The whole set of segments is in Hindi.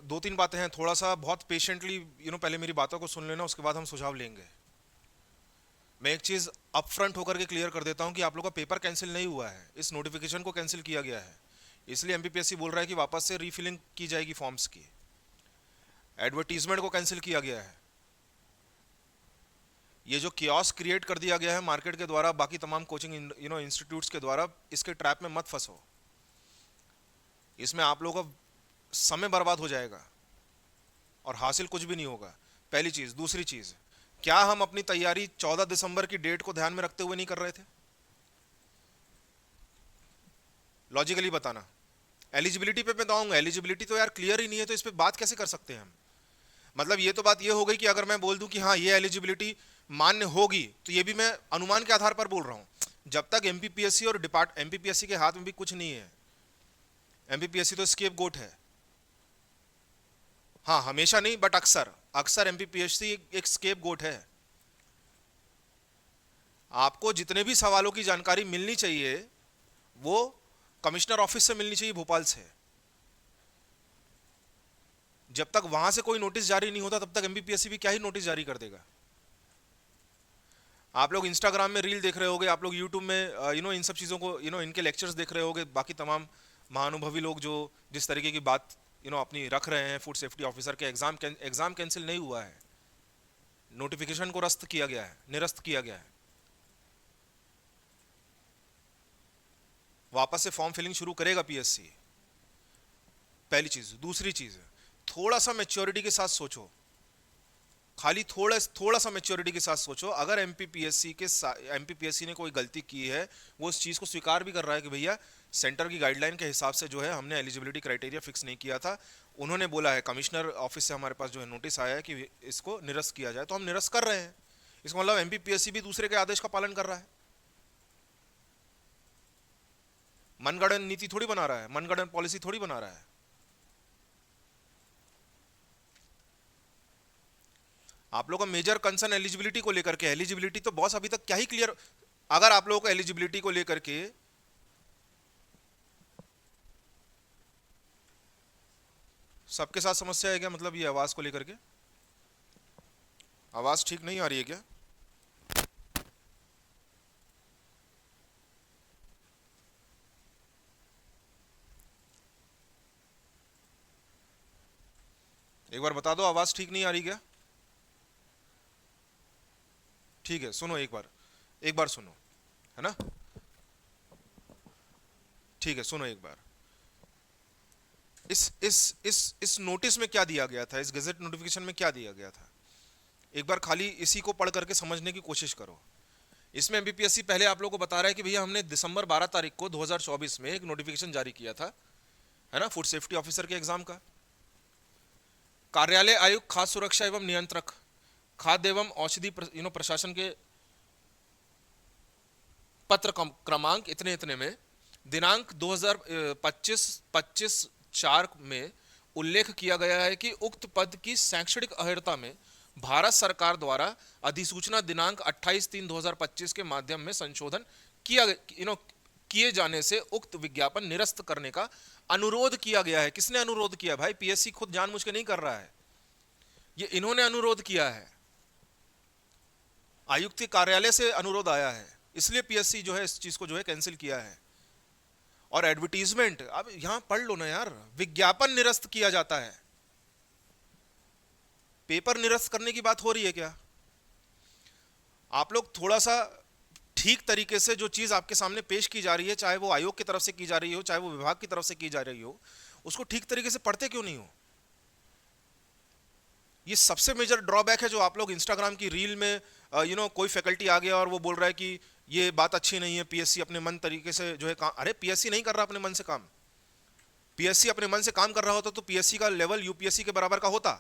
दो तीन बातें हैं, थोड़ा सा बहुत पेशेंटली पहले मेरी बातों को सुन लेना, उसके बाद हम सुझाव लेंगे। मैं एक चीज अप फ्रंट होकर के क्लियर कर देता हूं कि आप लोग का पेपर कैंसिल नहीं हुआ है, इस नोटिफिकेशन को कैंसिल किया गया है। इसलिए एमपीपीएससी बोल रहा है कि वापस से रीफिलिंग की जाएगी फॉर्म्स की। एडवर्टीजमेंट को कैंसिल किया गया है। ये जो कियोस्क क्रिएट कर दिया गया है मार्केट के द्वारा, बाकी तमाम कोचिंग इंस्टीट्यूट्स के द्वारा, इसके ट्रैप में मत फंसो। इसमें आप लोगों का समय बर्बाद हो जाएगा और हासिल कुछ भी नहीं होगा। पहली चीज। दूसरी चीज, क्या हम अपनी तैयारी 14 दिसंबर की डेट को ध्यान में रखते हुए नहीं कर रहे थे? लॉजिकली बताना। एलिजिबिलिटी पे मैं तो आऊंगा, एलिजिबिलिटी तो यार क्लियर ही नहीं है, तो इस पे बात कैसे कर सकते हैं हम? मतलब ये तो बात ये हो गई कि अगर मैं बोल दूं कि हाँ ये एलिजिबिलिटी मान्य होगी, तो ये भी मैं अनुमान के आधार पर बोल रहा हूं। जब तक एमपीपीएससी और एमपीपीएससी के हाथ में भी कुछ नहीं है, एमपीपीएससी तो स्केप गोट है। हाँ, हमेशा नहीं बट अक्सर अक्सर एमपीपीएससी एक स्केप गोट है। आपको जितने भी सवालों की जानकारी मिलनी चाहिए वो कमिश्नर ऑफिस से मिलनी चाहिए, भोपाल से। जब तक वहां से कोई नोटिस जारी नहीं होता तब तक एमपीपीएससी भी क्या ही नोटिस जारी कर देगा। आप लोग इंस्टाग्राम में रील देख रहे होगे, आप लोग यूट्यूब में इन सब चीज़ों को इनके लेक्चर्स देख रहे होगे, बाकी तमाम महानुभवी लोग जो जिस तरीके की बात अपनी रख रहे हैं। फूड सेफ्टी ऑफिसर के एग्जाम कैंसिल नहीं हुआ है, नोटिफिकेशन को रद्द किया गया है, निरस्त किया गया है। वापस से फॉर्म फिलिंग शुरू करेगा पीएससी, पहली चीज। दूसरी चीज, थोड़ा सा मेच्योरिटी के साथ सोचो, खाली थोड़ा थोड़ा सा मेच्योरिटी के साथ सोचो। अगर एमपीपीएससी ने कोई गलती की है, वो इस चीज को स्वीकार भी कर रहा है कि भैया सेंटर की गाइडलाइन के हिसाब से जो है हमने एलिजिबिलिटी क्राइटेरिया फिक्स नहीं किया था। उन्होंने बोला है, कमिश्नर ऑफिस से हमारे पास जो है नोटिस आया है कि इसको निरस्त किया जाए, तो हम निरस्त कर रहे हैं। इसका मतलब एमपीपीएससी भी दूसरे के आदेश का पालन कर रहा है, मनगढ़ंत नीति थोड़ी बना रहा है, मनगढ़ंत पॉलिसी थोड़ी बना रहा है। आप लोगों का मेजर कंसर्न एलिजिबिलिटी को लेकर के, एलिजिबिलिटी तो बॉस अभी तक क्या ही क्लियर। अगर आप लोगों को एलिजिबिलिटी को लेकर के सबके साथ समस्या है क्या? मतलब ये आवाज को लेकर के, आवाज ठीक नहीं आ रही है क्या? एक बार बता दो, आवाज ठीक नहीं आ रही क्या? ठीक है, सुनो एक बार, एक बार सुनो, है ना? ठीक है, सुनो एक बार। इस नोटिस में क्या दिया गया था, इस गजट नोटिफिकेशन में क्या दिया गया था? एक बार खाली इसी को पढ़ करके समझने की कोशिश करो। इसमें एमपीपीएससी पहले आप लोगों को बता रहा है कि भैया हमने दिसंबर 12 तारीख को 2024 में एक नोटिफिकेशन जारी किया था, है ना, फूड सेफ्टी ऑफिसर के एग्जाम का। कार्यालय आयुक्त खाद्य सुरक्षा एवं नियंत्रक खाद्य एवं औषधि प्रशासन के पत्र क्रमांक इतने इतने में दिनांक 2025 25 4 में उल्लेख किया गया है कि उक्त पद की शैक्षणिक अर्हता में भारत सरकार द्वारा अधिसूचना दिनांक 28/3/2025 के माध्यम में संशोधन किया किए जाने से उक्त विज्ञापन निरस्त करने का अनुरोध किया गया है। किसने अनुरोध किया भाई? पीएससी खुद जानबूझ के नहीं कर रहा है, ये इन्होंने अनुरोध किया है, आयुक्त के कार्यालय से अनुरोध आया है, इसलिए पीएससी जो है इस चीज को जो है कैंसिल किया है। और एडवर्टीजमेंट, अब यहां पढ़ लो ना यार, विज्ञापन निरस्त किया जाता है, पेपर निरस्त करने की बात हो रही है क्या? आप लोग थोड़ा सा ठीक तरीके से जो चीज आपके सामने पेश की जा रही है, चाहे वो आयोग की तरफ से की जा रही हो, चाहे वो विभाग की तरफ से की जा रही हो, उसको ठीक तरीके से पढ़ते क्यों नहीं हो? ये सबसे मेजर ड्रॉबैक है जो आप लोग इंस्टाग्राम की रील में कोई फैकल्टी आ गया और वो बोल रहा है कि ये बात अच्छी नहीं है, पीएससी अपने मन तरीके से जो है काम। अरे पीएससी नहीं कर रहा अपने मन से काम। पीएससी अपने मन से काम कर रहा होता तो पीएससी का लेवल यूपीएससी के बराबर का होता,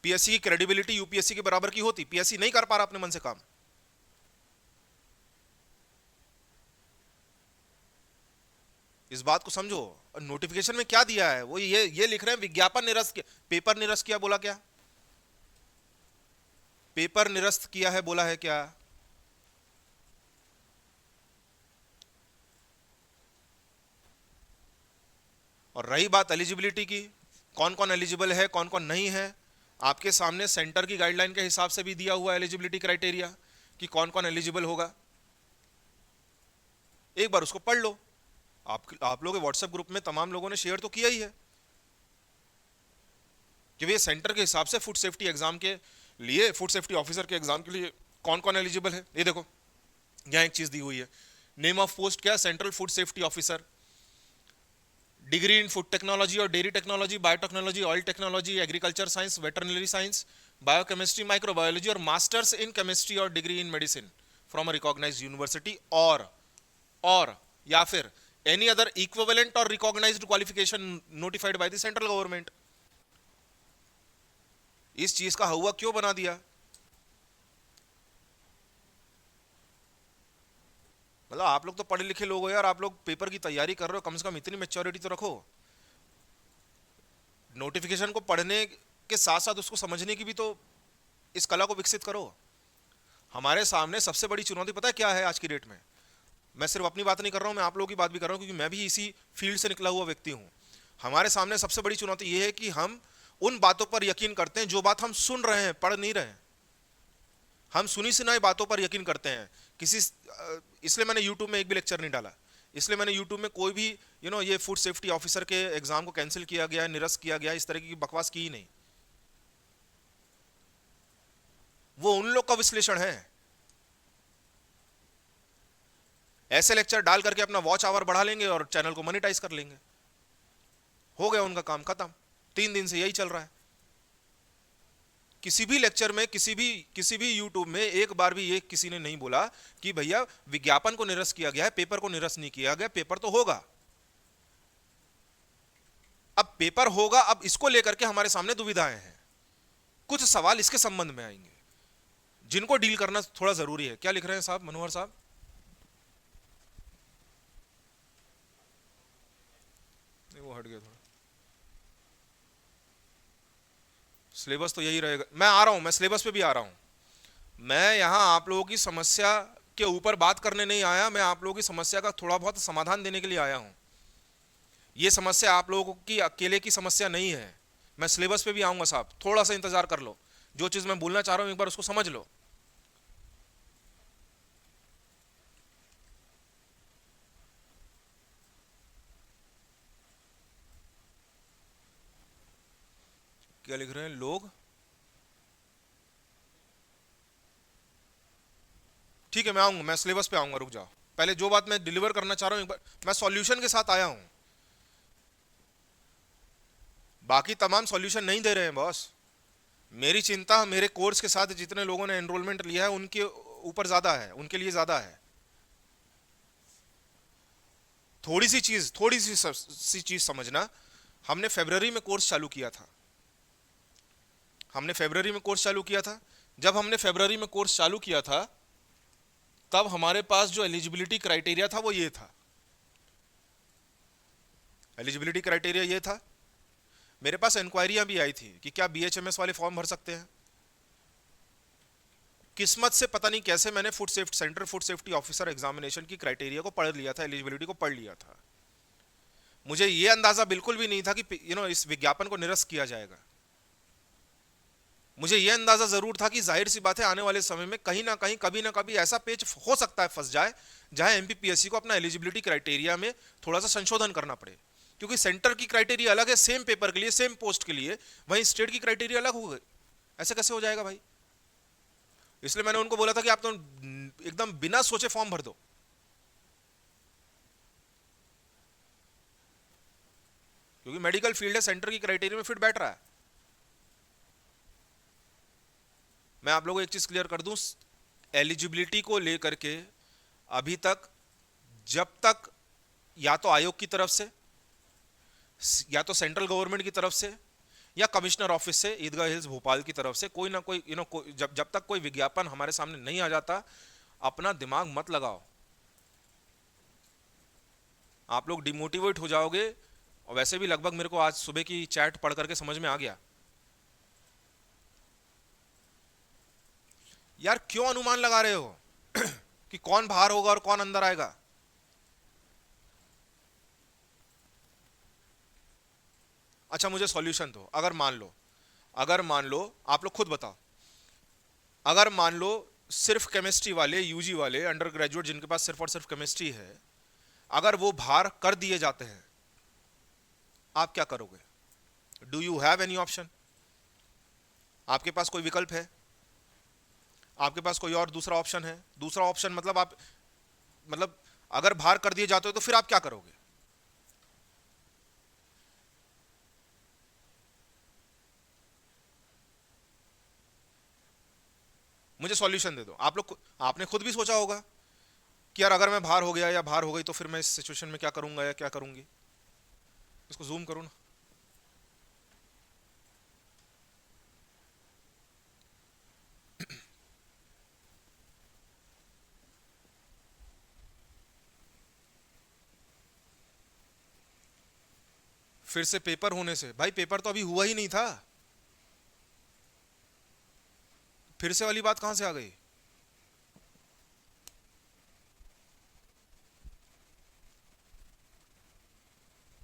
पीएससी की क्रेडिबिलिटी यूपीएससी के बराबर की होती। पीएससी नहीं कर पा रहा अपने मन से काम। इस बात को समझो। नोटिफिकेशन में क्या दिया है, वो ये लिख रहे हैं विज्ञापन निरस्त किया, पेपर निरस्त किया बोला क्या? पेपर निरस्त किया है बोला है क्या? और रही बात एलिजिबिलिटी की, कौन कौन एलिजिबल है कौन कौन नहीं है, आपके सामने सेंटर की गाइडलाइन के हिसाब से भी दिया हुआ एलिजिबिलिटी क्राइटेरिया कि कौन कौन एलिजिबल होगा। एक बार उसको पढ़ लो। आप लोगों के व्हाट्सएप ग्रुप में तमाम लोगों ने शेयर तो किया ही है कि ये सेंटर के हिसाब से फूड सेफ्टी एग्जाम के लिए, फूड सेफ्टी ऑफिसर के एग्जाम के लिए कौन कौन एलिजिबल है। ये देखो यहां एक चीज दी हुई है, नेम ऑफ पोस्ट क्या, central food safety officer, degree in food technology और dairy technology, biotechnology, oil technology, agriculture science, veterinary science, biochemistry, microbiology और मास्टर्स इन केमिस्ट्री और degree in medicine from a recognised university और या फिर एनी अदर इक्विवेलेंट और recognised qualification notified by the central government. इस चीज का हुआ क्यों बना दिया? मतलब आप लोग तो पढ़े लिखे लोग हो यार, आप लोग पेपर की तैयारी कर रहे हो, कम से कम इतनी मेच्योरिटी तो रखो। नोटिफिकेशन को पढ़ने के साथ साथ उसको समझने की भी तो इस कला को विकसित करो। हमारे सामने सबसे बड़ी चुनौती पता है क्या है आज की डेट में? मैं सिर्फ अपनी बात नहीं कर रहा हूं, मैं आप लोगों की बात भी कर रहा हूं, क्योंकि मैं भी इसी फील्ड से निकला हुआ व्यक्ति हूं। हमारे सामने सबसे बड़ी चुनौती यह है कि हम उन बातों पर यकीन करते हैं जो बात हम सुन रहे हैं, पढ़ नहीं रहे हैं। हम सुनी सुनाई बातों पर यकीन करते हैं। इसलिए मैंने यूट्यूब में एक भी लेक्चर नहीं डाला, इसलिए मैंने यूट्यूब में कोई भी ये फूड सेफ्टी ऑफिसर के एग्जाम को कैंसिल किया गया, निरस्त किया गया, इस तरह की बकवास की ही नहीं। वो उन लोग का विश्लेषण है। ऐसे लेक्चर डाल करके अपना वॉच आवर बढ़ा लेंगे और चैनल को मोनेटाइज कर लेंगे, हो गया उनका काम खत्म। 3 दिन से यही चल रहा है। किसी भी लेक्चर में, किसी भी यूट्यूब में एक बार भी ये किसी ने नहीं बोला कि भैया विज्ञापन को निरस्त किया गया है, पेपर को निरस्त नहीं किया गया। पेपर तो होगा, अब पेपर होगा, अब इसको लेकर के हमारे सामने दुविधाएं हैं। कुछ सवाल इसके संबंध में आएंगे जिनको डील करना थोड़ा जरूरी है। क्या लिख रहे हैं साहब, मनोहर साहब? वो हट गया थोड़ा। सिलेबस तो यही रहेगा। मैं आ रहा हूं, मैं सिलेबस पे भी आ रहा हूं। मैं यहां आप लोगों की समस्या के ऊपर बात करने नहीं आया, मैं आप लोगों की समस्या का थोड़ा बहुत समाधान देने के लिए आया हूं। ये समस्या आप लोगों की अकेले की समस्या नहीं है। मैं सिलेबस पे भी आऊंगा साहब, थोड़ा सा इंतजार कर लो। जो चीज मैं बोलना चाह रहा हूं एक बार उसको समझ लो। क्या लिख रहे हैं लोग? ठीक है, मैं आऊंगा, मैं सिलेबस पे आऊंगा, रुक जाओ। पहले जो बात मैं डिलीवर करना चाह रहा हूं एक बार, मैं सॉल्यूशन के साथ आया हूं। बाकी तमाम सॉल्यूशन नहीं दे रहे हैं बॉस। मेरी चिंता मेरे कोर्स के साथ जितने लोगों ने एनरोलमेंट लिया है उनके ऊपर ज्यादा है, उनके लिए ज्यादा है। थोड़ी सी चीज समझना। हमने फरवरी में कोर्स चालू किया था, हमने फरवरी में कोर्स चालू किया था। जब हमने फरवरी में कोर्स चालू किया था तब हमारे पास जो एलिजिबिलिटी क्राइटेरिया था वो ये था। एलिजिबिलिटी क्राइटेरिया ये था। मेरे पास इंक्वायरियां भी आई थी कि क्या बीएचएमएस वाले फॉर्म भर सकते हैं। किस्मत से पता नहीं कैसे मैंने food safety, central food safety officer examination की क्राइटेरिया को पढ़ लिया था, एलिजिबिलिटी को पढ़ लिया था। मुझे यह अंदाजा बिल्कुल भी नहीं था कि इस विज्ञापन को निरस्त किया जाएगा। मुझे यह अंदाजा जरूर था कि जाहिर सी बात है आने वाले समय में कहीं ना कहीं, कभी ना कभी ऐसा पेच हो सकता है फंस जाए जहां एमपीपीएससी को अपना एलिजिबिलिटी क्राइटेरिया में थोड़ा सा संशोधन करना पड़े। क्योंकि सेंटर की क्राइटेरिया अलग है सेम पेपर के लिए, सेम पोस्ट के लिए, वहीं स्टेट की क्राइटेरिया अलग हो गई। ऐसे कैसे हो जाएगा भाई? इसलिए मैंने उनको बोला था कि आप तो एकदम बिना सोचे फॉर्म भर दो। क्योंकि मेडिकल फील्ड है, सेंटर की क्राइटेरिया में फिट बैठ रहा है। मैं आप लोगों को एक चीज क्लियर कर दूं, एलिजिबिलिटी को लेकर के अभी तक, जब तक या तो आयोग की तरफ से, या तो सेंट्रल गवर्नमेंट की तरफ से, या कमिश्नर ऑफिस से, ईदगाह हिल्स भोपाल की तरफ से कोई ना कोई जब तक कोई विज्ञापन हमारे सामने नहीं आ जाता, अपना दिमाग मत लगाओ। आप लोग डिमोटिवेट हो जाओगे। और वैसे भी लगभग मेरे को आज सुबह की चैट पढ़ करके समझ में आ गया यार, क्यों अनुमान लगा रहे हो कि कौन बाहर होगा और कौन अंदर आएगा। अच्छा मुझे सॉल्यूशन दो। अगर मान लो आप लोग खुद बताओ, अगर मान लो सिर्फ केमिस्ट्री वाले, यूजी वाले, अंडर ग्रेजुएट जिनके पास सिर्फ और सिर्फ केमिस्ट्री है, अगर वो भार कर दिए जाते हैं, आप क्या करोगे? Do you have any option? आपके पास कोई विकल्प है? आपके पास कोई और दूसरा ऑप्शन है? दूसरा ऑप्शन मतलब आप, मतलब अगर भार कर दिए जाते हो तो फिर आप क्या करोगे? मुझे सॉल्यूशन दे दो। आप लोग, आपने खुद भी सोचा होगा कि यार अगर मैं भार हो गया या भार हो गई तो फिर मैं इस सिचुएशन में क्या करूंगा या क्या करूंगी। इसको जूम करूं ना? फिर से पेपर होने से, भाई पेपर तो अभी हुआ ही नहीं था, फिर से वाली बात कहां से आ गई?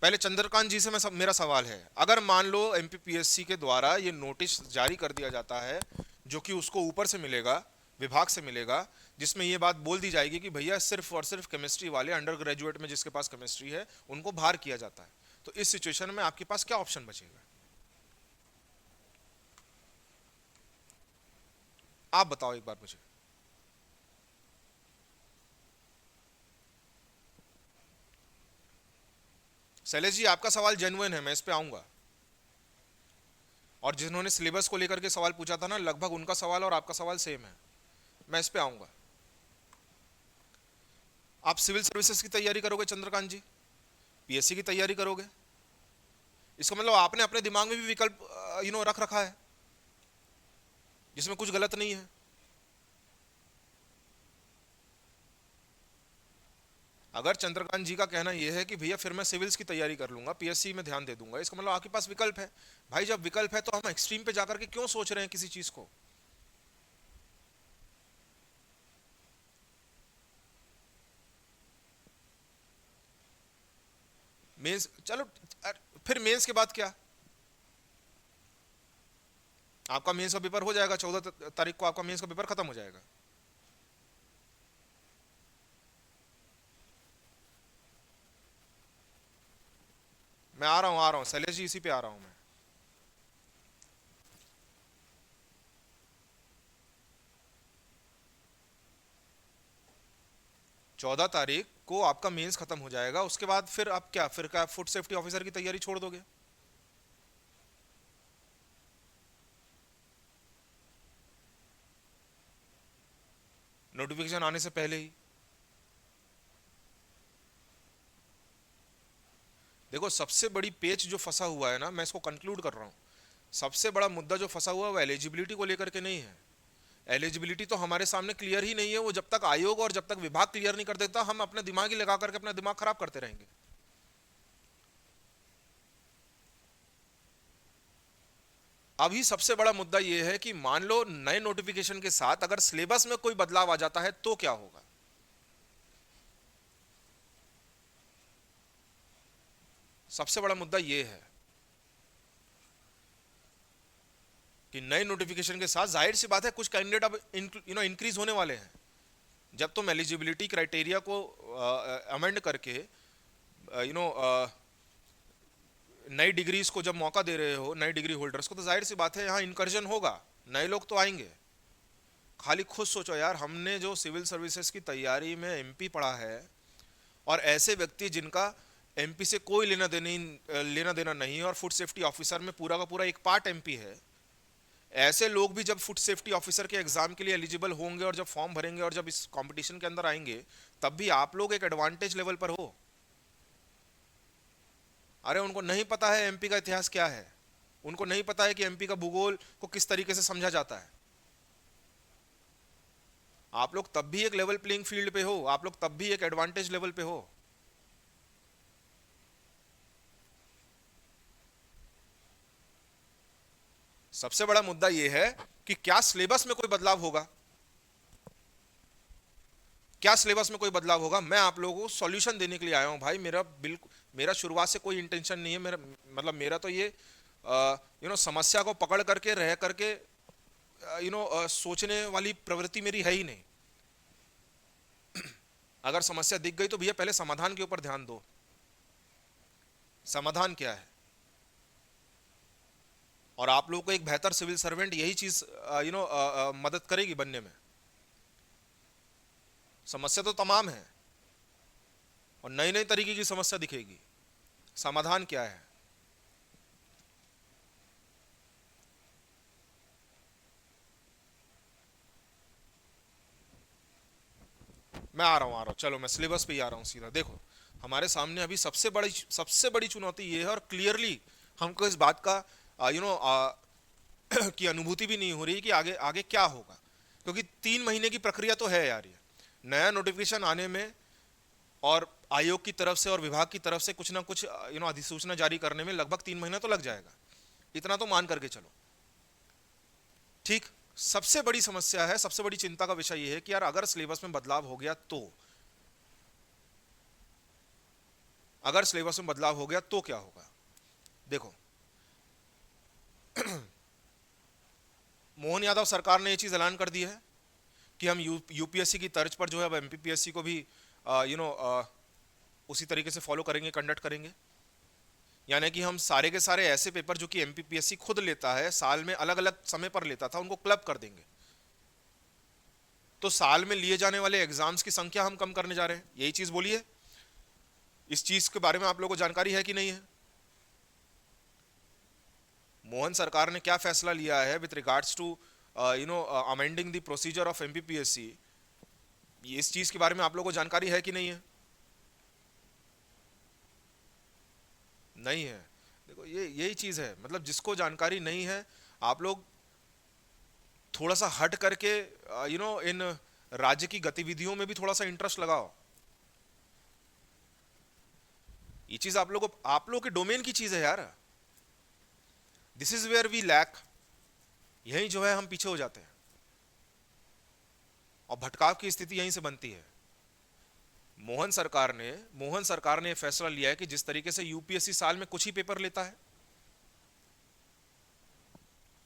पहले चंद्रकांत जी से मेरा सवाल है, अगर मान लो एमपीपीएससी के द्वारा ये नोटिस जारी कर दिया जाता है, जो कि उसको ऊपर से मिलेगा, विभाग से मिलेगा, जिसमें ये बात बोल दी जाएगी कि भैया सिर्फ और सिर्फ केमिस्ट्री वाले, अंडर ग्रेजुएट में जिसके पास केमिस्ट्री है उनको भार किया जाता है, तो इस सिचुएशन में आपके पास क्या ऑप्शन बचेगा? आप बताओ एक बार मुझे। शैलेश जी आपका सवाल जेन्युइन है, मैं इस पे आऊंगा। और जिन्होंने सिलेबस को लेकर के सवाल पूछा था ना, लगभग उनका सवाल और आपका सवाल सेम है, मैं इस पे आऊंगा। आप सिविल सर्विसेज की तैयारी करोगे चंद्रकांत जी, पीएससी की तैयारी करोगे, इसका मतलब आपने अपने दिमाग में भी विकल्प रख रखा है, जिसमें कुछ गलत नहीं है। अगर चंद्रकांत जी का कहना यह है कि भैया फिर मैं सिविल्स की तैयारी कर लूंगा, पीएससी में ध्यान दे दूंगा, इसका मतलब आपके पास विकल्प है। भाई जब विकल्प है तो हम एक्सट्रीम पे जाकर के क्यों सोच रहे हैं किसी चीज को? मेंस चलो, फिर मेंस के बाद क्या? आपका मेंस का पेपर हो जाएगा, 14 तारीख को आपका मेंस का पेपर खत्म हो जाएगा। मैं आ रहा हूँ शैलेश जी, इसी पे आ रहा हूँ मैं। 14 तारीख को आपका मेंस खत्म हो जाएगा, उसके बाद फिर आप क्या, फिर क्या फूड सेफ्टी ऑफिसर की तैयारी छोड़ दोगे? नोटिफिकेशन आने से पहले ही? देखो सबसे बड़ी पेच जो फंसा हुआ है ना, मैं इसको कंक्लूड कर रहा हूँ, सबसे बड़ा मुद्दा जो फंसा हुआ है वो एलिजिबिलिटी को लेकर के नहीं है। एलिजिबिलिटी तो हमारे सामने क्लियर ही नहीं है, वो जब तक आयोग और जब तक विभाग क्लियर नहीं कर देता, हम अपने दिमाग ही लगा करके अपना दिमाग खराब करते रहेंगे। अभी सबसे बड़ा मुद्दा यह है कि मान लो नए नोटिफिकेशन के साथ अगर सिलेबस में कोई बदलाव आ जाता है तो क्या होगा? सबसे बड़ा मुद्दा यह है कि नए नोटिफिकेशन के साथ जाहिर सी बात है कुछ कैंडिडेट अब इंक्रीज होने वाले हैं। जब तुम एलिजिबिलिटी क्राइटेरिया को अमेंड करके यू नो नई डिग्रीज को जब मौका दे रहे हो, नई डिग्री होल्डर्स को, तो जाहिर सी बात है यहाँ इंकर्जन होगा, नए लोग तो आएंगे। खाली खुद सोचो यार, हमने जो सिविल सर्विसेज की तैयारी में एमपी पढ़ा है, और ऐसे व्यक्ति जिनका एमपी से कोई लेना देना नहीं है, और फूड सेफ्टी ऑफिसर में पूरा का पूरा एक पार्ट एमपी है, ऐसे लोग भी जब फूड सेफ्टी ऑफिसर के एग्जाम के लिए एलिजिबल होंगे और जब फॉर्म भरेंगे और जब इस कंपटीशन के अंदर आएंगे, तब भी आप लोग एक एडवांटेज लेवल पर हो। अरे उनको नहीं पता है एमपी का इतिहास क्या है, उनको नहीं पता है कि एमपी का भूगोल को किस तरीके से समझा जाता है। आप लोग तब भी एक लेवल प्लेइंग फील्ड पे हो, आप लोग तब भी एक एडवांटेज लेवल पे हो। सबसे बड़ा मुद्दा यह है कि क्या सिलेबस में कोई बदलाव होगा? क्या सिलेबस में कोई बदलाव होगा? मैं आप लोगों को सॉल्यूशन देने के लिए आया हूँ भाई। मेरा बिल्कुल, मेरा शुरुआत से कोई इंटेंशन नहीं है, मेरा मतलब मेरा तो ये समस्या को पकड़ करके रह करके सोचने वाली प्रवृत्ति मेरी है ही नहीं। अगर समस्या दिख गई तो भैया पहले समाधान के ऊपर ध्यान दो। समाधान क्या है? और आप लोगों को एक बेहतर सिविल सर्वेंट यही चीज मदद करेगी बनने में। समस्या तो तमाम है और नई नई तरीके की समस्या दिखेगी। समाधान क्या है? मैं आ रहा हूँ, चलो मैं सिलेबस पे ही आ रहा हूँ सीधा। देखो, हमारे सामने अभी सबसे बड़ी चुनौती ये है, और क्लियरली हमको इस बात का की अनुभूति भी नहीं हो रही कि आगे आगे क्या होगा, क्योंकि 3 महीने की प्रक्रिया तो है यार। ये नया नोटिफिकेशन आने में और आयोग की तरफ से और विभाग की तरफ से कुछ ना कुछ अधिसूचना जारी करने में लगभग 3 महीना तो लग जाएगा। इतना तो मान करके चलो, ठीक। सबसे बड़ी समस्या है, सबसे बड़ी चिंता का विषय यह है कि यार अगर सिलेबस में बदलाव हो गया तो, अगर सिलेबस में बदलाव हो गया तो क्या होगा? देखो, मोहन यादव सरकार ने यह चीज ऐलान कर दी है कि हम यूपीएससी की तर्ज पर जो है अब एमपीपीएससी को भी उसी तरीके से फॉलो करेंगे, कंडक्ट करेंगे। यानी कि हम सारे के सारे ऐसे पेपर जो कि एमपीपीएससी खुद लेता है, साल में अलग अलग समय पर लेता था, उनको क्लब कर देंगे। तो साल में लिए जाने वाले एग्जाम्स की संख्या हम कम करने जा रहे हैं, यही चीज बोलिए। इस चीज के बारे में आप लोगों को जानकारी है कि नहीं है? मोहन सरकार ने क्या फैसला लिया है with regards to amending the procedure of MPPSC, इस चीज के बारे में आप लोगों को जानकारी है कि नहीं है? नहीं है। देखो, ये यही चीज है, मतलब जिसको जानकारी नहीं है, आप लोग थोड़ा सा हट करके इन राज्य की गतिविधियों में भी थोड़ा सा इंटरेस्ट लगाओ। ये चीज आप लोगों के डोमेन की चीज है यार। This is where we lack. यही जो है हम पीछे हो जाते हैं और भटकाव की स्थिति यहीं से बनती है। मोहन सरकार ने फैसला लिया है कि जिस तरीके से यूपीएससी साल में कुछ ही पेपर लेता है,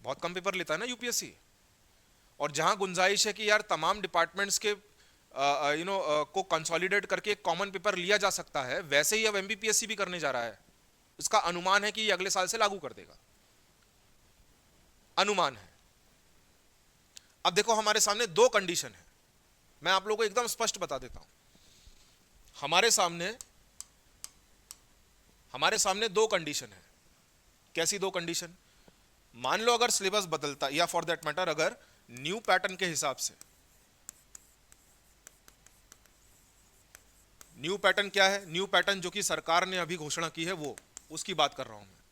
बहुत कम पेपर लेता है ना यूपीएससी, और जहां गुंजाइश है कि यार तमाम डिपार्टमेंट्स के को कंसोलिडेट करके एक कॉमन पेपर लिया जा सकता है, वैसे ही अब एमपीपीएससी भी करने जा रहा है। इसका अनुमान है कि ये अगले साल से लागू कर देगा, अनुमान है। अब देखो, हमारे सामने दो कंडीशन है, मैं आप लोगों को एकदम स्पष्ट बता देता हूं। हमारे सामने दो कंडीशन है। कैसी दो कंडीशन? मान लो अगर सिलेबस बदलता, या फॉर दैट मैटर अगर न्यू पैटर्न के हिसाब से, न्यू पैटर्न क्या है? न्यू पैटर्न जो कि सरकार ने अभी घोषणा की है, वो उसकी बात कर रहा हूं मैं,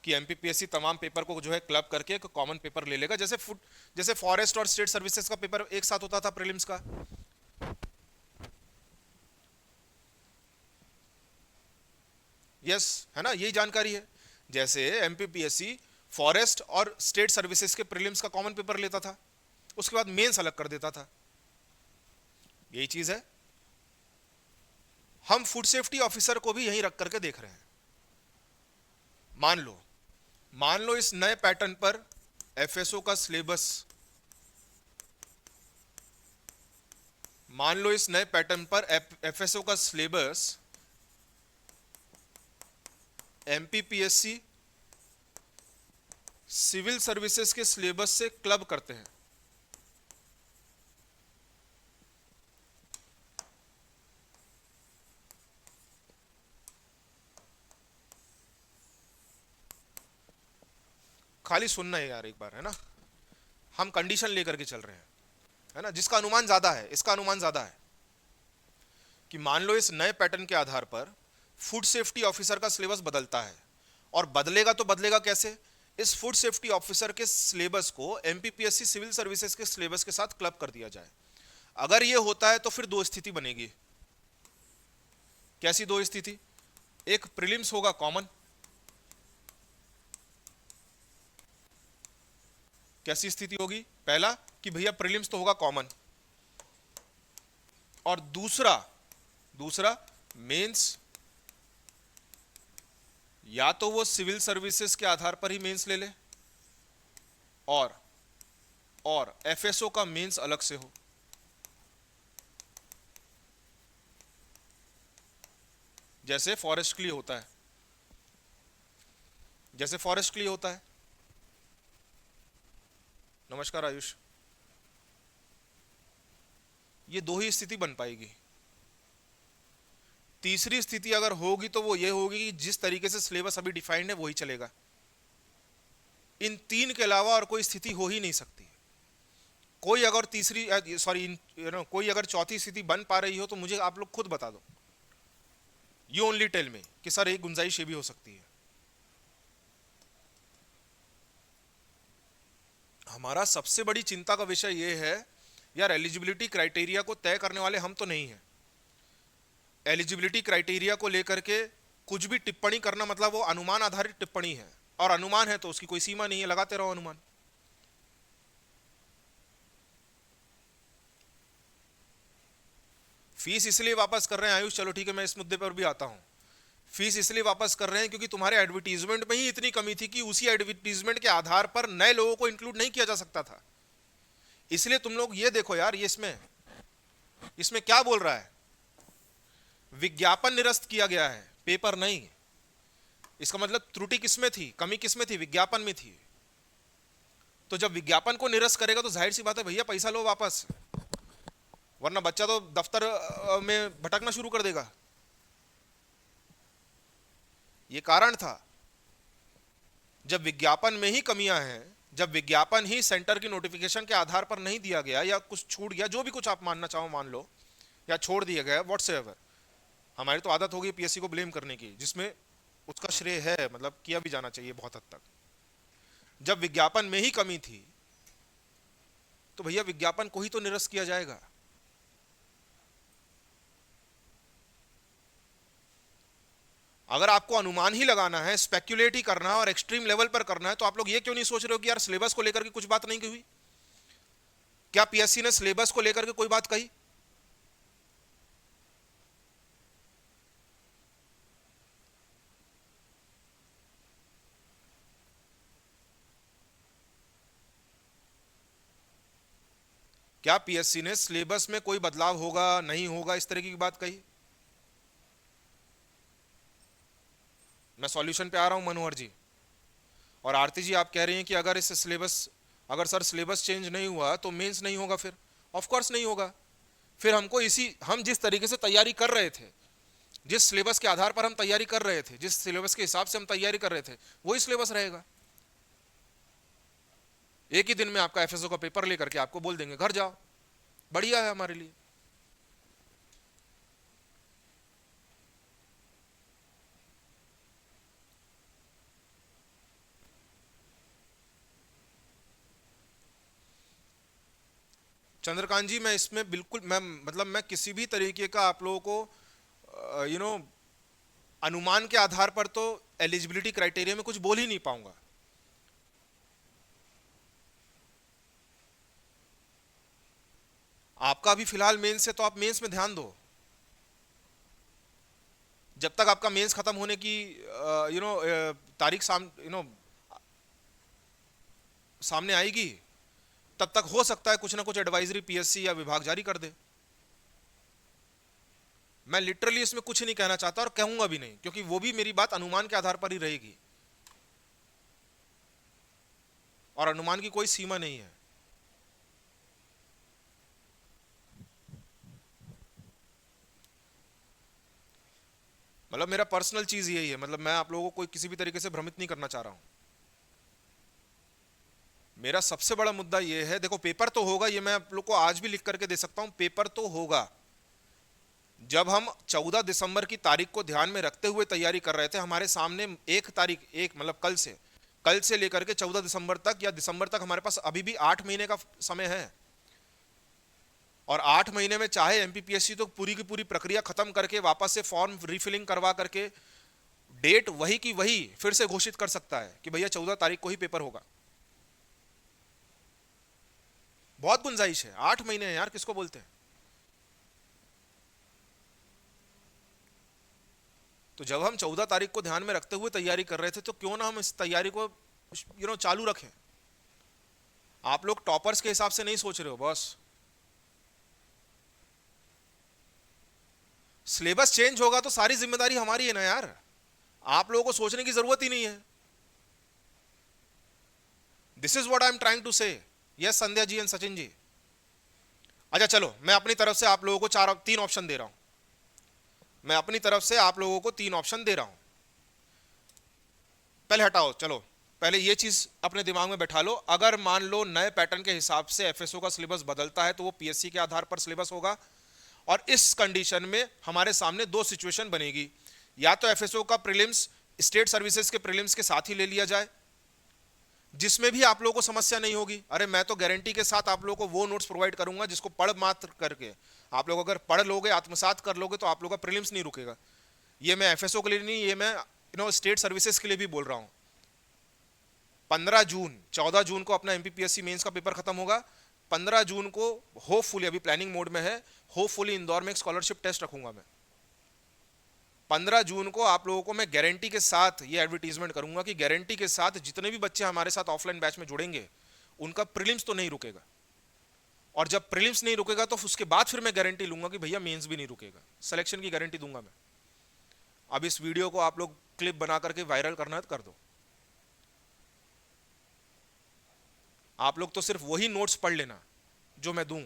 कि एमपीपीएससी तमाम पेपर को जो है क्लब करके एक कॉमन पेपर ले लेगा, जैसे फॉरेस्ट और स्टेट सर्विसेज का पेपर एक साथ होता था प्रीलिम्स का। यस, है ना, यही जानकारी है। जैसे एमपीपीएससी फॉरेस्ट और स्टेट सर्विसेज के प्रीलिम्स का कॉमन पेपर लेता था, उसके बाद मेंस अलग कर देता था, यही चीज है। हम फूड सेफ्टी ऑफिसर को भी यहीं रख करके देख रहे हैं। मान लो इस नए पैटर्न पर एफएसओ का सिलेबस, मान लो इस नए पैटर्न पर एफएसओ का सिलेबस एमपीपीएससी सिविल सर्विसेज के सिलेबस से क्लब करते हैं। खाली सुनना है यार एक बार, है ना। हम कंडीशन लेकर के चल रहे हैं, है ना, जिसका अनुमान ज्यादा है। इसका अनुमान ज्यादा है कि मान लो इस नए पैटर्न के आधार पर फूड सेफ्टी ऑफिसर का सिलेबस बदलता है, और बदलेगा तो बदलेगा कैसे? इस फूड सेफ्टी ऑफिसर के सिलेबस को एमपीपीएससी सिविल सर्विसेज के सिलेबस के साथ क्लब कर दिया जाए। अगर यह होता है तो फिर दो स्थिति बनेगी। कैसी दो स्थिति? एक, प्रीलिम्स होगा कॉमन। कैसी स्थिति होगी? पहला कि भैया प्रीलिम्स तो होगा कॉमन, और दूसरा दूसरा मेंस, या तो वो सिविल सर्विसेज के आधार पर ही मेंस ले ले और एफएसओ का मेंस अलग से हो। जैसे फॉरेस्ट के लिए होता है, जैसे फॉरेस्ट के लिए होता है। नमस्कार आयुष। ये दो ही स्थिति बन पाएगी। तीसरी स्थिति अगर होगी तो वो ये होगी कि जिस तरीके से सिलेबस अभी डिफाइंड है वही चलेगा। इन तीन के अलावा और कोई स्थिति हो ही नहीं सकती। कोई अगर तीसरी सॉरी कोई अगर चौथी स्थिति बन पा रही हो तो मुझे आप लोग खुद बता दो। यू ओनली टेल मी कि सर एक गुंजाइश ये भी हो सकती है। हमारा सबसे बड़ी चिंता का विषय ये है यार, एलिजिबिलिटी क्राइटेरिया को तय करने वाले हम तो नहीं है। एलिजिबिलिटी क्राइटेरिया को लेकर के कुछ भी टिप्पणी करना मतलब वो अनुमान आधारित टिप्पणी है, और अनुमान है तो उसकी कोई सीमा नहीं है, लगाते रहो अनुमान। फीस इसलिए वापस कर रहे हैं आयुष, चलो ठीक है मैं इस मुद्दे पर भी आता हूं। फीस इसलिए वापस कर रहे हैं क्योंकि तुम्हारे एडवर्टीजमेंट में ही इतनी कमी थी कि उसी एडवर्टीजमेंट के आधार पर नए लोगों को इंक्लूड नहीं किया जा सकता था। इसलिए तुम लोग ये देखो यार, ये इसमें क्या बोल रहा है, विज्ञापन निरस्त किया गया है, पेपर नहीं। इसका मतलब त्रुटि किसमें थी, कमी किसमें थी, विज्ञापन में थी। तो जब विज्ञापन को निरस्त करेगा तो जाहिर सी बात है भैया पैसा लो वापस, वरना बच्चा तो दफ्तर में भटकना शुरू कर देगा। ये कारण था। जब विज्ञापन में ही कमियां हैं, जब विज्ञापन ही सेंटर की नोटिफिकेशन के आधार पर नहीं दिया गया या कुछ छूट गया, जो भी कुछ आप मानना चाहो मान लो, या छोड़ दिया गया व्हाटसएवर, हमारी तो आदत हो गई पीएससी को ब्लेम करने की, जिसमें उसका श्रेय है, मतलब किया भी जाना चाहिए बहुत हद तक। जब विज्ञापन में ही कमी थी तो भैया विज्ञापन को ही तो निरस्त किया जाएगा। अगर आपको अनुमान ही लगाना है, स्पेक्युलेट ही करना है और एक्सट्रीम लेवल पर करना है, तो आप लोग ये क्यों नहीं सोच रहे हो कि यार सिलेबस को लेकर के कुछ बात नहीं हुई? क्या पीएससी ने सिलेबस को लेकर के कोई बात कही? क्या पीएससी ने सिलेबस में कोई बदलाव होगा नहीं होगा इस तरह की बात कही? मैं सॉल्यूशन पे आ रहा हूं मनोहर जी। और आरती जी आप कह रही हैं कि अगर इस सिलेबस, अगर सर सिलेबस चेंज नहीं हुआ तो मेंस नहीं होगा। फिर ऑफ कोर्स नहीं होगा। फिर हमको हम जिस तरीके से तैयारी कर रहे थे, जिस सिलेबस के आधार पर हम तैयारी कर रहे थे, जिस सिलेबस के हिसाब से हम तैयारी कर रहे थे, वही सिलेबस रहेगा। एक ही दिन में आपका एफएसओ का पेपर लेकर के आपको बोल देंगे घर जाओ, बढ़िया है हमारे लिए। चंद्रकांत जी, मैं इसमें बिल्कुल मैं किसी भी तरीके का आप लोगों को अनुमान के आधार पर तो एलिजिबिलिटी क्राइटेरिया में कुछ बोल ही नहीं पाऊंगा। आपका भी फिलहाल मेंस है तो आप मेंस में ध्यान दो। जब तक आपका मेंस खत्म होने की तारीख सामने आएगी, तब तक हो सकता है कुछ ना कुछ एडवाइजरी पीएससी या विभाग जारी कर दे। मैं लिटरली इसमें कुछ नहीं कहना चाहता और कहूंगा भी नहीं, क्योंकि वो भी मेरी बात अनुमान के आधार पर ही रहेगी और अनुमान की कोई सीमा नहीं है। मतलब मेरा पर्सनल चीज यही है, मतलब मैं आप लोगों को कोई किसी भी तरीके से भ्रमित नहीं करना चाह रहा हूं। मेरा सबसे बड़ा मुद्दा यह है, देखो पेपर तो होगा, ये मैं आप लोग को आज भी लिख करके दे सकता हूं, पेपर तो होगा। जब हम 14 दिसंबर की तारीख को ध्यान में रखते हुए तैयारी कर रहे थे, हमारे सामने मतलब कल से लेकर के 14 दिसंबर तक या दिसंबर तक हमारे पास अभी भी 8 महीने का समय है। और 8 महीने में चाहे एमपीपीएससी तो पूरी की पूरी प्रक्रिया खत्म करके वापस से फॉर्म रिफिलिंग करवा करके डेट वही की वही फिर से घोषित कर सकता है कि भैया 14 तारीख को ही पेपर होगा। बहुत गुंजाइश है, 8 महीने हैं यार, किसको बोलते हैं। तो जब हम 14 तारीख को ध्यान में रखते हुए तैयारी कर रहे थे तो क्यों ना हम इस तैयारी को चालू रखें। आप लोग टॉपर्स के हिसाब से नहीं सोच रहे हो बॉस। सिलेबस चेंज होगा तो सारी जिम्मेदारी हमारी है ना यार, आप लोगों को सोचने की जरूरत ही नहीं है। This is what I am trying to say. Yes Sandhya ji and Sachin ji. अच्छा चलो, मैं अपनी तरफ से आप लोगों को तीन ऑप्शन दे रहा हूं। मैं अपनी तरफ से आप लोगों को तीन ऑप्शन दे रहा हूं। पहले हटाओ, चलो पहले ये चीज अपने दिमाग में बैठा लो। अगर मान लो नए पैटर्न के हिसाब से एफएसओ का सिलेबस बदलता है तो वो पीएससी के आधार पर सिलेबस होगा। और इस कंडीशन में हमारे सामने दो सिचुएशन बनेगी, या तो एफएसओ का प्रीलिम्स स्टेट सर्विसेज के प्रीलिम्स के साथ ही ले लिया जाए, जिसमें भी आप लोगों को समस्या नहीं होगी। अरे मैं तो गारंटी के साथ आप लोगों को वो नोट्स प्रोवाइड करूंगा जिसको पढ़ मात्र करके आप लोग अगर पढ़ लोगे, आत्मसात कर लोगे, तो आप लोगों का प्रीलिम्स नहीं रुकेगा। ये मैं एफएसओ के लिए नहीं, ये मैं स्टेट सर्विसेज के लिए भी बोल रहा हूं। 14 जून को अपना एमपीपीएससी मेंस का पेपर खत्म होगा। 15 जून को होपफुली, अभी प्लानिंग मोड में है, होपफुली इंदौर में एक स्कॉलरशिप टेस्ट रखूंगा मैं। 15 जून को आप लोगों को मैं गारंटी के साथ ये एडवर्टीजमेंट करूंगा कि गारंटी के साथ जितने भी बच्चे हमारे साथ ऑफलाइन बैच में जुड़ेंगे उनका प्रीलिम्स तो नहीं रुकेगा। और जब प्रीलिम्स नहीं रुकेगा तो उसके बाद फिर मैं गारंटी लूंगा कि भैया मेंस भी नहीं रुकेगा, सिलेक्शन की गारंटी दूंगा मैं। अब इस वीडियो को आप लोग क्लिप बना करके वायरल करना है तो कर दो। आप लोग तो सिर्फ वही नोट्स पढ़ लेना जो मैं दूं,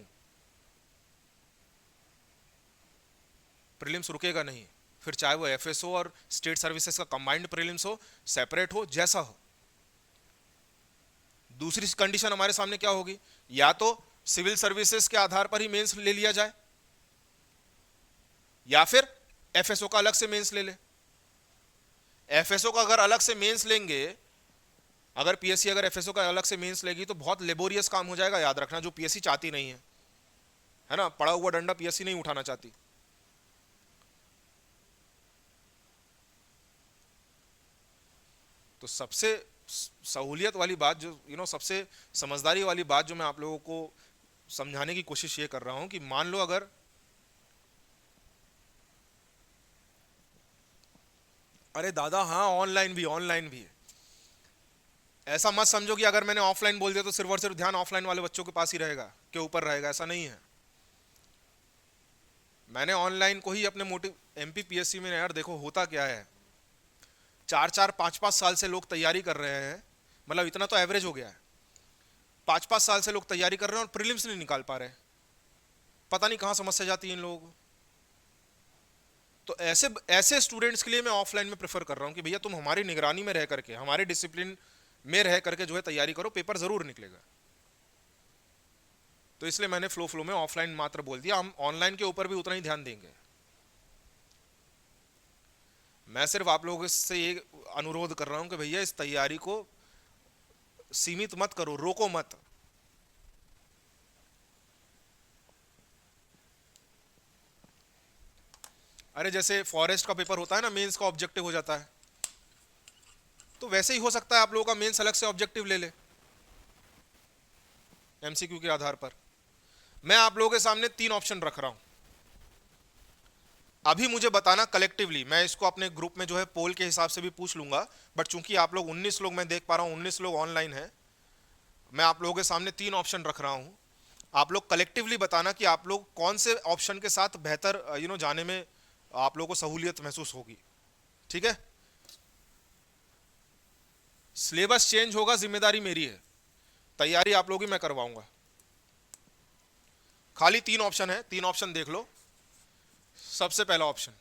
प्रीलिम्स रुकेगा नहीं। फिर चाहे वो एफएसओ और स्टेट सर्विसेज का कंबाइंड प्रीलिम्स हो, सेपरेट हो, जैसा हो। दूसरी कंडीशन हमारे सामने क्या होगी, या तो सिविल सर्विसेज के आधार पर ही मेंस ले लिया जाए, या फिर एफएसओ का अलग से मेंस ले ले। एफएसओ का अगर अलग से मेंस लेंगे, अगर पीएससी अगर एफएसओ का अलग से मेंस लेगी तो बहुत लेबोरियस काम हो जाएगा, याद रखना, जो पीएससी चाहती नहीं है ना। पड़ा हुआ डंडा पीएससी नहीं उठाना चाहती। तो सबसे सहूलियत वाली बात जो सबसे समझदारी वाली बात जो मैं आप लोगों को समझाने की कोशिश ये कर रहा हूं कि मान लो अगर अरे दादा हाँ ऑनलाइन भी, ऑनलाइन भी है। ऐसा मत समझो कि अगर मैंने ऑफलाइन बोल दिया तो सिर्फ और सिर्फ ध्यान ऑफलाइन वाले बच्चों के पास ही रहेगा, के ऊपर रहेगा, ऐसा नहीं है। मैंने ऑनलाइन को ही अपने मोटिव एमपीपीएससी में, यार देखो होता क्या है, 4-4 5-5 साल से लोग तैयारी कर रहे हैं, मतलब इतना तो एवरेज हो गया है। 5-5 साल से लोग तैयारी कर रहे हैं और प्रीलिम्स नहीं निकाल पा रहे। पता नहीं कहाँ समस्या जाती है इन लोगों को। तो ऐसे ऐसे स्टूडेंट्स के लिए मैं ऑफलाइन में प्रेफर कर रहा हूँ कि भैया तुम हमारी निगरानी में रह करके, हमारे डिसिप्लिन में रह करके जो है तैयारी करो, पेपर जरूर निकलेगा। तो इसलिए मैंने फ्लो में ऑफलाइन मात्र बोल दिया। हम ऑनलाइन के ऊपर भी उतना ही ध्यान देंगे। मैं सिर्फ आप लोगों से ये अनुरोध कर रहा हूं कि भैया इस तैयारी को सीमित मत करो, रोको मत। अरे जैसे फॉरेस्ट का पेपर होता है ना, मेंस का ऑब्जेक्टिव हो जाता है, तो वैसे ही हो सकता है आप लोगों का मेंस अलग से ऑब्जेक्टिव ले ले एमसीक्यू के आधार पर। मैं आप लोगों के सामने तीन ऑप्शन रख रहा हूं। अभी मुझे बताना कलेक्टिवली, मैं इसको अपने ग्रुप में जो है पोल के हिसाब से भी पूछ लूंगा, बट चूंकि आप लोग 19 लोग मैं देख पा रहा हूं, 19 लोग ऑनलाइन है, मैं आप लोगों के सामने तीन ऑप्शन रख रहा हूं। आप लोग कलेक्टिवली बताना कि आप लोग कौन से ऑप्शन के साथ बेहतर जाने में आप लोगों को सहूलियत महसूस होगी। ठीक है, सिलेबस चेंज होगा, जिम्मेदारी मेरी है, तैयारी आप लोग ही मैं करवाऊंगा। खाली तीन ऑप्शन है, तीन ऑप्शन देख लो। सबसे पहला ऑप्शन,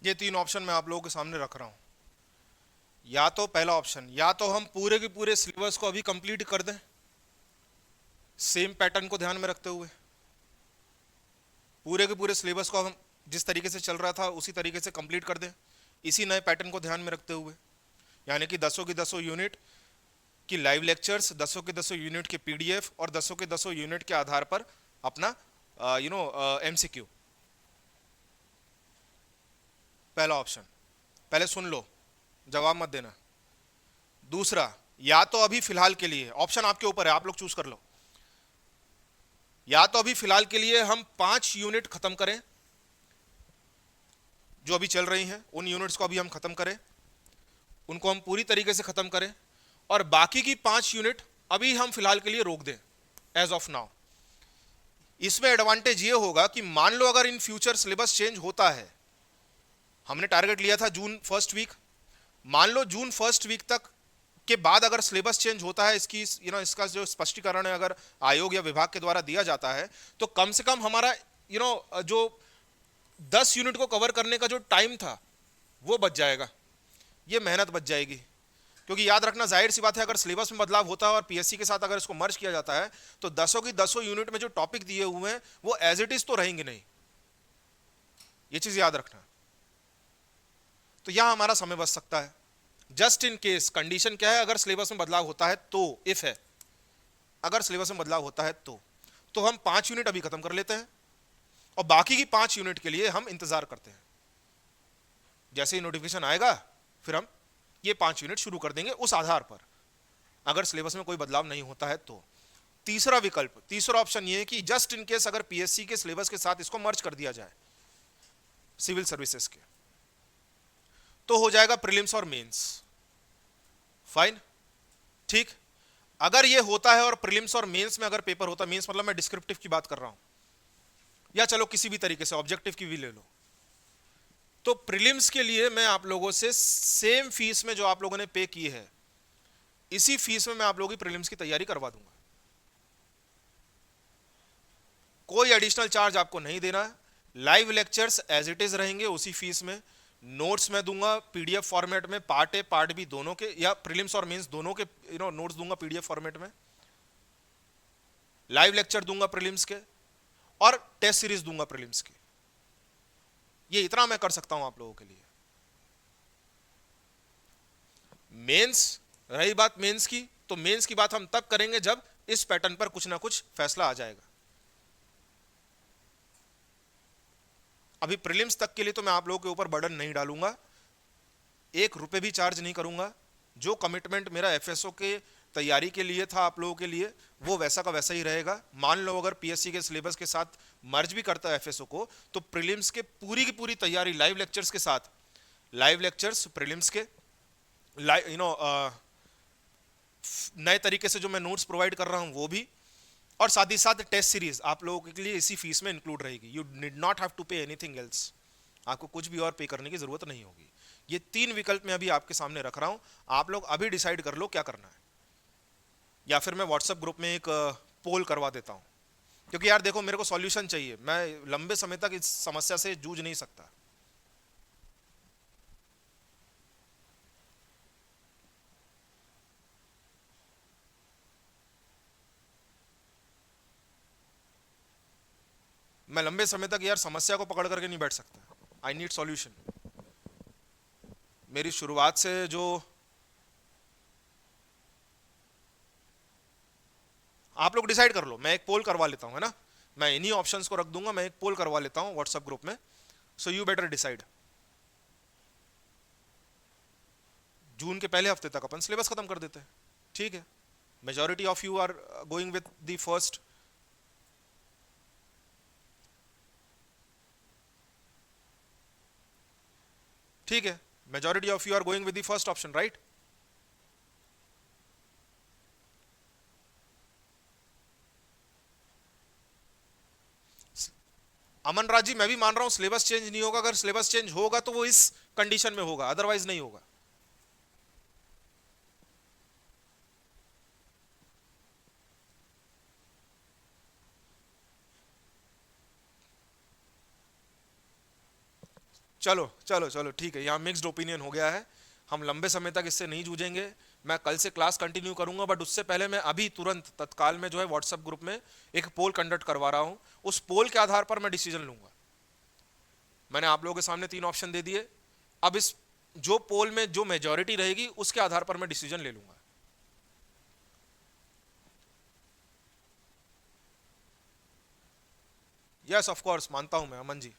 ये तीन ऑप्शन मैं आप लोगों के सामने रख रहा हूं। या तो पहला ऑप्शन, या तो हम पूरे के पूरे सिलेबस को अभी कंप्लीट कर दें सेम पैटर्न को ध्यान में रखते हुए, पूरे के पूरे सिलेबस को हम जिस तरीके से चल रहा था उसी तरीके से कंप्लीट कर दें इसी नए पैटर्न को ध्यान में रखते हुए, यानी कि दसों की दसों यूनिट की लाइव लेक्चर्स, दसों के दसों यूनिट के पीडीएफ और दसों के दसों यूनिट के आधार पर अपना एमसीक्यू। पहला ऑप्शन, पहले सुन लो, जवाब मत देना। दूसरा, या तो अभी फिलहाल के लिए, ऑप्शन आपके ऊपर है, आप लोग चूज कर लो, या तो अभी फिलहाल के लिए हम 5 यूनिट खत्म करें जो अभी चल रही हैं, उन यूनिट्स को अभी हम खत्म करें, उनको हम पूरी तरीके से खत्म करें, और बाकी की 5 यूनिट अभी हम फिलहाल के लिए रोक दें एज ऑफ नाउ। इसमें एडवांटेज ये होगा कि मान लो अगर इन फ्यूचर सिलेबस चेंज होता है, हमने टारगेट लिया था जून फर्स्ट वीक, मान लो जून फर्स्ट वीक तक के बाद अगर सिलेबस चेंज होता है, इसकी इसका जो स्पष्टीकरण है अगर आयोग या विभाग के द्वारा दिया जाता है, तो कम से कम हमारा जो 10 यूनिट को कवर करने का जो टाइम था वो बच जाएगा, ये मेहनत बच जाएगी। क्योंकि याद रखना, जाहिर सी बात है, अगर सिलेबस में बदलाव होता है और पीएससी के साथ अगर इसको मर्ज किया जाता है तो दसों की दसों यूनिट में जो टॉपिक दिए हुए हैं वो एज इट इज तो रहेंगे नहीं, ये चीज याद रखना। तो यहां हमारा समय बच सकता है। जस्ट इन केस कंडीशन क्या है, अगर सिलेबस में बदलाव होता है तो, इफ है, अगर सिलेबस में बदलाव होता है तो हम 5 यूनिट अभी खत्म कर लेते हैं और बाकी की 5 यूनिट के लिए हम इंतजार करते हैं। जैसे ही नोटिफिकेशन आएगा फिर हम ये 5 यूनिट शुरू कर देंगे उस आधार पर, अगर सिलेबस में कोई बदलाव नहीं होता है तो। तीसरा विकल्प, तीसरा ऑप्शन ये है कि जस्ट इन केस अगर पीएससी के सिलेबस के साथ इसको मर्ज कर दिया जाए सिविल सर्विसेज के, तो हो जाएगा प्रीलिम्स और मेंस। फाइन, ठीक। अगर ये होता है और प्रीलिम्स और मेंस में अगर पेपर होता, मेंस मतलब मैं डिस्क्रिप्टिव की बात कर रहा हूं, या चलो किसी भी तरीके से ऑब्जेक्टिव की भी ले लो, तो प्रीलिम्स के लिए मैं आप लोगों से सेम फीस में जो आप लोगों ने पे की है, इसी फीस में मैं आप लोगों की प्रीलिम्स की तैयारी करवा दूंगा। कोई एडिशनल चार्ज आपको नहीं देना है, live lectures as it is रहेंगे उसी फीस में, नोट्स मैं दूंगा पीडीएफ फॉर्मेट में, पार्ट ए पार्ट बी दोनों के, या प्रीलिम्स और मेंस दोनों के नोट्स दूंगा पीडीएफ फॉर्मेट में, लाइव लेक्चर दूंगा प्रीलिम्स के, और टेस्ट सीरीज दूंगा प्रीलिम्स की। ये इतना मैं कर सकता हूं आप लोगों के लिए। मेंस, रही बात मेंस की, तो मेंस की बात हम तब करेंगे जब इस पैटर्न पर कुछ ना कुछ फैसला आ जाएगा। अभी प्रीलिम्स तक के लिए तो मैं आप लोगों के ऊपर बर्डन नहीं डालूंगा, 1 रुपए भी चार्ज नहीं करूंगा। जो कमिटमेंट मेरा एफएसओ के तैयारी के लिए था आप लोगों के लिए, वो वैसा का वैसा ही रहेगा। मान लो अगर पीएससी के सिलेबस के साथ मर्ज भी करता है एफएसओ को, तो प्रीलिम्स के पूरी की पूरी तैयारी लाइव लेक्चर्स के साथ, लाइव लेक्चर्स प्रीलिम्स के, नए तरीके से जो मैं नोट्स प्रोवाइड कर रहा हूं वो भी, और साथ ही साथ टेस्ट सीरीज आप लोगों के लिए इसी फीस में इंक्लूड रहेगी। You need not have to pay anything else, आपको कुछ भी और पे करने की जरूरत नहीं होगी। ये 3 विकल्प मैं अभी आपके सामने रख रहा हूं, आप लोग अभी डिसाइड कर लो क्या करना है, या फिर मैं व्हाट्सएप ग्रुप में एक पोल करवा देता हूं। क्योंकि यार देखो, मेरे को सॉल्यूशन चाहिए, मैं लंबे समय तक इस समस्या से जूझ नहीं सकता। मैं लंबे समय तक यार समस्या को पकड़ करके नहीं बैठ सकता, आई नीड सॉल्यूशन। मेरी शुरुआत से जो आप लोग डिसाइड कर लो, मैं एक पोल करवा लेता हूं, है ना, मैं इन्हीं ऑप्शंस को रख दूंगा, मैं एक पोल करवा लेता हूं व्हाट्सएप ग्रुप में। So you better decide. जून के पहले हफ्ते तक अपन सिलेबस खत्म कर देते हैं, ठीक है। Majority of you are going with the first, ठीक है, majority of you are going with the first option, right. Aman Raj ji, मैं भी मान रहा हूं सिलेबस चेंज नहीं होगा, अगर सिलेबस चेंज होगा तो वो इस कंडीशन में होगा, अदरवाइज नहीं होगा। चलो चलो चलो ठीक है, यहाँ मिक्स्ड ओपिनियन हो गया है। हम लंबे समय तक इससे नहीं जूझेंगे। मैं कल से क्लास कंटिन्यू करूंगा, बट उससे पहले मैं अभी तुरंत तत्काल में जो है व्हाट्सएप ग्रुप में एक पोल कंडक्ट करवा रहा हूँ। उस पोल के आधार पर मैं डिसीजन लूंगा। मैंने आप लोगों के सामने 3 ऑप्शन दे दिए। अब इस जो पोल में जो मेजॉरिटी रहेगी उसके आधार पर मैं डिसीजन ले लूंगा। यस ऑफ कोर्स, मानता हूं मैं, अमन जी।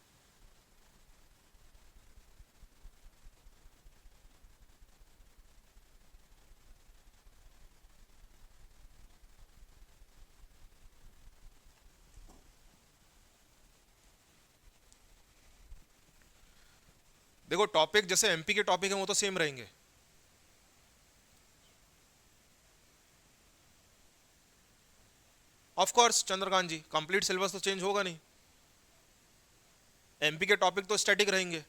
देखो टॉपिक जैसे एमपी के टॉपिक हैं वो तो सेम रहेंगे। Of course Chandrakant ji, complete syllabus तो चेंज होगा नहीं। एमपी के टॉपिक तो स्टैटिक रहेंगे,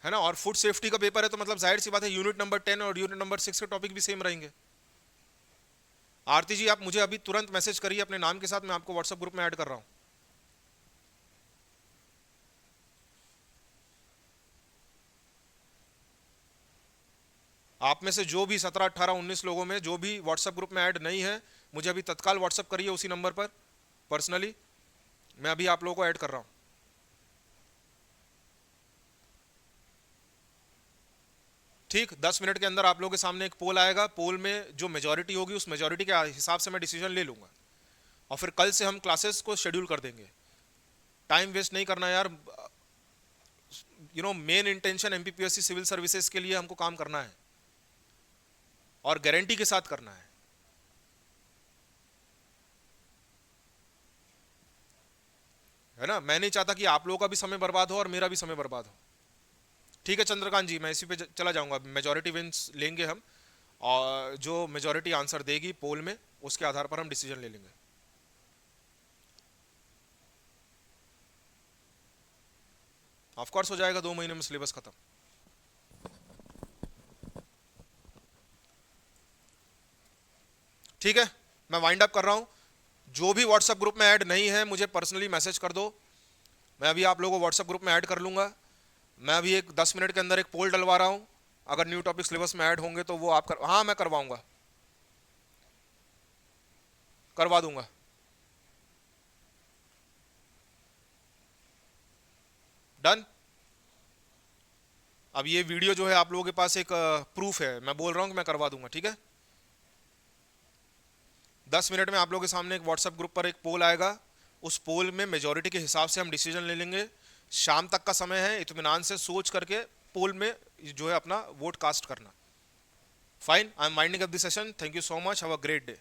है ना। और फूड सेफ्टी का पेपर है तो मतलब जाहिर सी बात है यूनिट नंबर 10 और यूनिट नंबर 6 के टॉपिक भी सेम रहेंगे। आरती जी आप मुझे अभी तुरंत मैसेज करिए अपने नाम के साथ, मैं आपको व्हाट्सएप ग्रुप में ऐड कर रहा हूं। आप में से जो भी 17 18 19 लोगों में जो भी व्हाट्सएप ग्रुप में ऐड नहीं है, मुझे अभी तत्काल व्हाट्सएप करिए उसी नंबर पर पर्सनली। मैं अभी आप लोगों को ऐड कर रहा हूं। ठीक 10 मिनट के अंदर आप लोगों के सामने एक पोल आएगा। पोल में जो मेजॉरिटी होगी उस मेजॉरिटी के हिसाब से मैं डिसीजन ले लूंगा, और फिर कल से हम क्लासेस को शेड्यूल कर देंगे। टाइम वेस्ट नहीं करना यार। Main intention MPPSC civil services के लिए हमको काम करना है और गारंटी के साथ करना है ना। मैं नहीं चाहता कि आप लोगों का भी समय बर्बाद हो और मेरा भी समय बर्बाद हो। ठीक है चंद्रकांत जी, मैं इसी पे चला जाऊंगा। मेजॉरिटी विंस लेंगे हम, और जो मेजॉरिटी आंसर देगी पोल में उसके आधार पर हम डिसीजन ले लेंगे। ऑफ कोर्स हो जाएगा, 2 महीने में सिलेबस खत्म। ठीक है, मैं वाइंड अप कर रहा हूं। जो भी व्हाट्सएप ग्रुप में ऐड नहीं है मुझे पर्सनली मैसेज कर दो, मैं अभी आप लोगों को व्हाट्सएप ग्रुप में ऐड कर लूंगा। मैं अभी एक 10 मिनट के अंदर एक पोल डलवा रहा हूं। अगर न्यू टॉपिक सिलेबस में ऐड होंगे तो वो आप हाँ मैं करवाऊंगा, करवा दूंगा। डन। अब ये वीडियो जो है आप लोगों के पास एक प्रूफ है, मैं बोल रहा हूं कि मैं करवा दूंगा। ठीक है, 10 मिनट में आप लोगों के सामने एक व्हाट्सएप ग्रुप पर एक पोल आएगा। उस पोल में मेजॉरिटी के हिसाब से हम डिसीजन ले लेंगे। शाम तक का समय है, इत्मीनान से सोच करके पोल में जो है अपना वोट कास्ट करना। Fine, I am winding up this session. Thank you so much, have a great day.